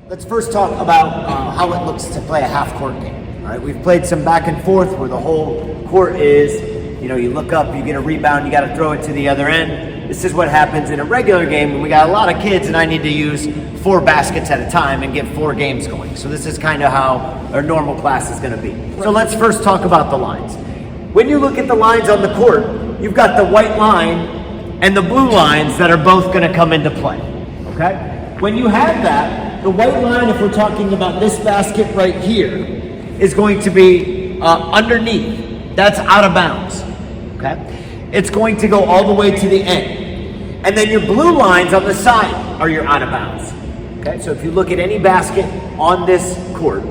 Let's first talk about how it looks to play a half-court game. All right, we've played some back and forth where the whole court is, you look up, you get a rebound, you got to throw it to the other end. This is what happens in a regular game when we got a lot of kids and I need to use 4 baskets at a time and get 4 games going. So this is kind of how our normal class is going to be. So let's first talk about the lines. When you look at the lines on the court, you've got the white line and the blue lines that are both going to come into play. Okay? When you have that, the white line, if we're talking about this basket right here, is going to be underneath. That's out of bounds. Okay? It's going to go all the way to the end. And then your blue lines on the side are your out of bounds. Okay? So if you look at any basket on this court,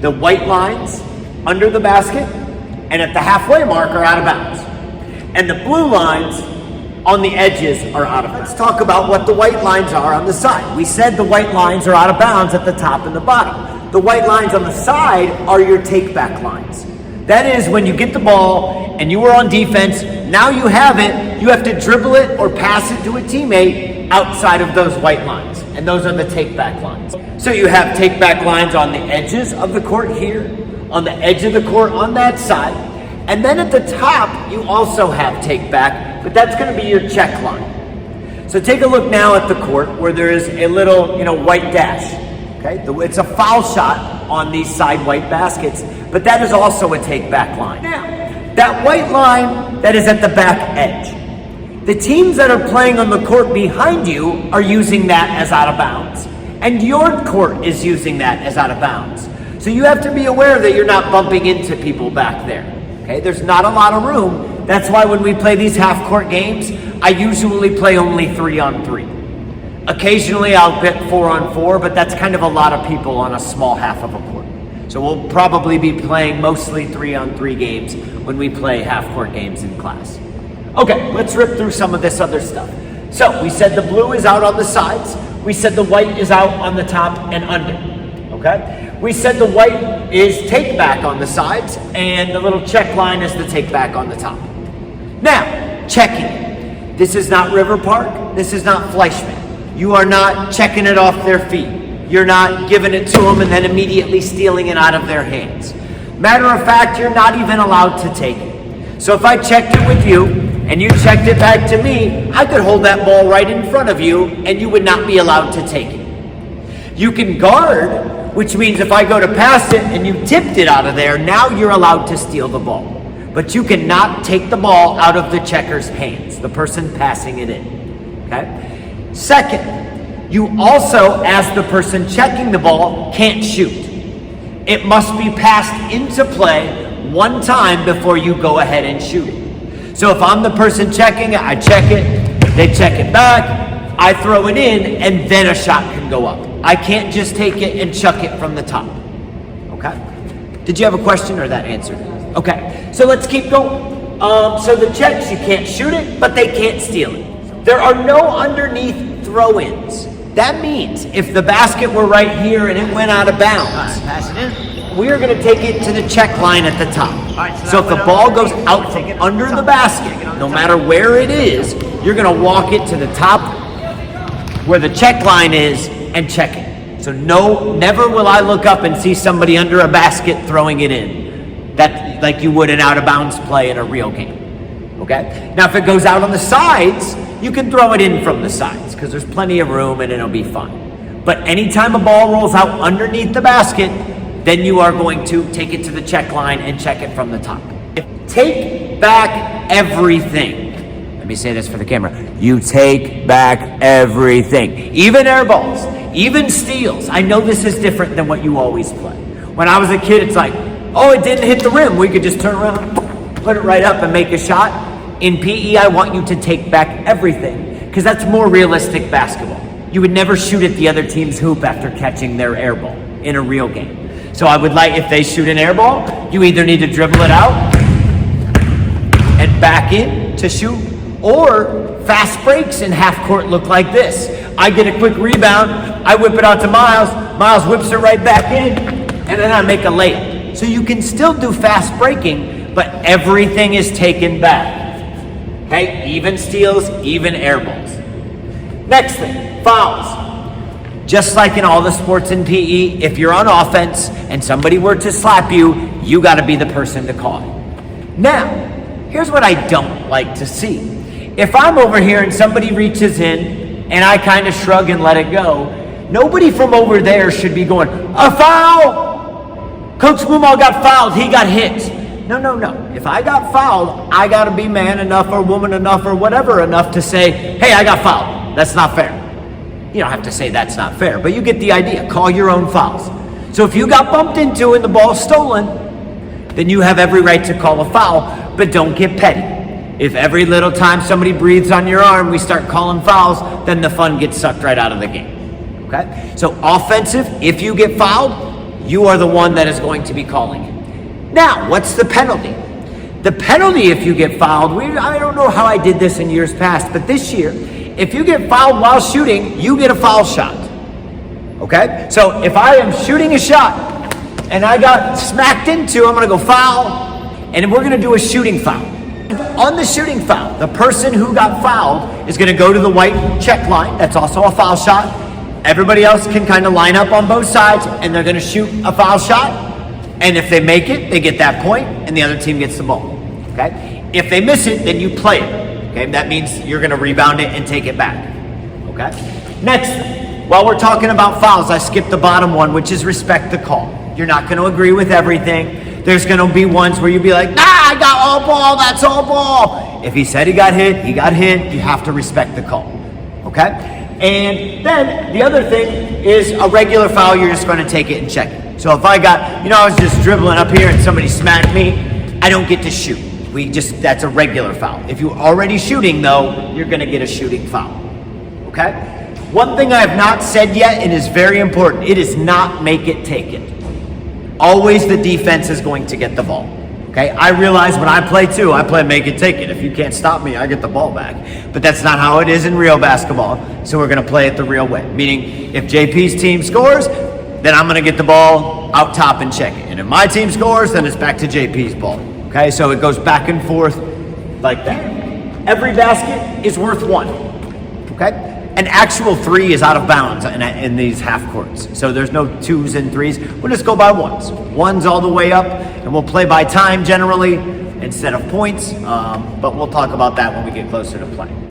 the white lines under the basket and at the halfway mark are out of bounds. And the blue lines on the edges are out of bounds. Let's talk about what the white lines are on the side. We said the white lines are out of bounds at the top and the bottom. The white lines on the side are your take-back lines. That is when you get the ball and you are on defense, now you have it, you have to dribble it or pass it to a teammate outside of those white lines. And those are the take-back lines. So you have take-back lines on the edges of the court here, on the edge of the court on that side. And then at the top, you also have take-back, but that's going to be your check line. So take a look now at the court where there is a little, white dash. Okay, it's a foul shot on these side white baskets, but that is also a take-back line. Now, that white line that is at the back edge, the teams that are playing on the court behind you are using that as out of bounds, and your court is using that as out of bounds. So you have to be aware that you're not bumping into people back there. Okay, there's not a lot of room. That's why when we play these half-court games, I usually play only 3-on-3. Occasionally I'll pick 4-on-4, but that's kind of a lot of people on a small half of a court. So we'll probably be playing mostly 3-on-3 games when we play half-court games in class. Okay, let's rip through some of this other stuff. So we said the blue is out on the sides. We said the white is out on the top and under. Okay? We said the white is take back on the sides and the little check line is the take back on the top. Now, checking. This is not River Park. This is not Fleischmann. You are not checking it off their feet. You're not giving it to them and then immediately stealing it out of their hands. Matter of fact, you're not even allowed to take it. So if I checked it with you and you checked it back to me, I could hold that ball right in front of you and you would not be allowed to take it. You can guard, which means if I go to pass it and you tipped it out of there, now you're allowed to steal the ball. But you cannot take the ball out of the checker's hands, the person passing it in. Okay? Second, you also, as the person checking the ball, can't shoot. It must be passed into play one time before you go ahead and shoot it. So if I'm the person checking it, I check it, they check it back, I throw it in, and then a shot can go up. I can't just take it and chuck it from the top. Okay? Did you have a question or that answered it? Okay, so let's keep going. So the checks, you can't shoot it, but they can't steal it. There are no underneath throw-ins. That means if the basket were right here and it went out of bounds, pass it in. we're going to take it to the check line at the top. So if the ball goes out from under the basket, no matter where it is, you're going to walk it to the top where the check line is and check it. So never will I look up and see somebody under a basket throwing it in. That like you would an out-of-bounds play in a real game. Okay? Now if it goes out on the sides, you can throw it in from the sides because there's plenty of room and it'll be fine. But anytime a ball rolls out underneath the basket, then you are going to take it to the check line and check it from the top. Take back everything. Let me say this for the camera. You take back everything. Even air balls, even steals. I know this is different than what you always play. When I was a kid, it's like, oh, it didn't hit the rim. We could just turn around, put it right up and make a shot. In PE, I want you to take back everything because that's more realistic basketball. You would never shoot at the other team's hoop after catching their air ball in a real game. So I would like, if they shoot an air ball, you either need to dribble it out and back in to shoot, or fast breaks in half court look like this. I get a quick rebound, I whip it out to Miles, Miles whips it right back in, and then I make a layup. So you can still do fast breaking, but everything is taken back. Okay, even steals, even air balls. Next thing, fouls. Just like in all the sports in PE, if you're on offense and somebody were to slap you, you got to be the person to call it. Now, here's what I don't like to see. If I'm over here and somebody reaches in and I kind of shrug and let it go, nobody from over there should be going, a foul! Coach Mumal got fouled, he got hit. No. If I got fouled, I got to be man enough or woman enough or whatever enough to say, hey, I got fouled. That's not fair. You don't have to say that's not fair, but you get the idea. Call your own fouls. So if you got bumped into and the ball's stolen, then you have every right to call a foul, but don't get petty. If every little time somebody breathes on your arm, we start calling fouls, then the fun gets sucked right out of the game. Okay? So offensive, if you get fouled, you are the one that is going to be calling it. Now, what's the penalty? The penalty if you get fouled, I don't know how I did this in years past, but this year, if you get fouled while shooting, you get a foul shot. Okay? So if I am shooting a shot and I got smacked into, I'm going to go foul, and we're going to do a shooting foul. On the shooting foul, the person who got fouled is going to go to the white check line. That's also a foul shot. Everybody else can kind of line up on both sides, and they're going to shoot a foul shot. And if they make it, they get that point, and the other team gets the ball. Okay? If they miss it, then you play it. Okay, that means you're going to rebound it and take it back. Okay? Next, while we're talking about fouls, I skipped the bottom one, which is respect the call. You're not going to agree with everything. There's going to be ones where you'll be like, I got all ball, that's all ball. If he said he got hit, he got hit. You have to respect the call. Okay? And then the other thing is a regular foul, you're just going to take it and check it. So if I was just dribbling up here and somebody smacked me, I don't get to shoot. That's a regular foul. If you're already shooting, though, you're going to get a shooting foul. Okay? One thing I have not said yet, and is very important, it is not make it, take it. Always the defense is going to get the ball. Okay? I realize when I play too, I play make it, take it. If you can't stop me, I get the ball back. But that's not how it is in real basketball, so we're going to play it the real way. Meaning, if JP's team scores, then I'm going to get the ball out top and check it. And if my team scores, then it's back to JP's ball. Okay, so it goes back and forth like that. Every basket is worth one. Okay? An actual three is out of bounds in these half courts. So there's no 2s and 3s. We'll just go by 1s. 1s all the way up, and we'll play by time generally instead of points. But we'll talk about that when we get closer to play.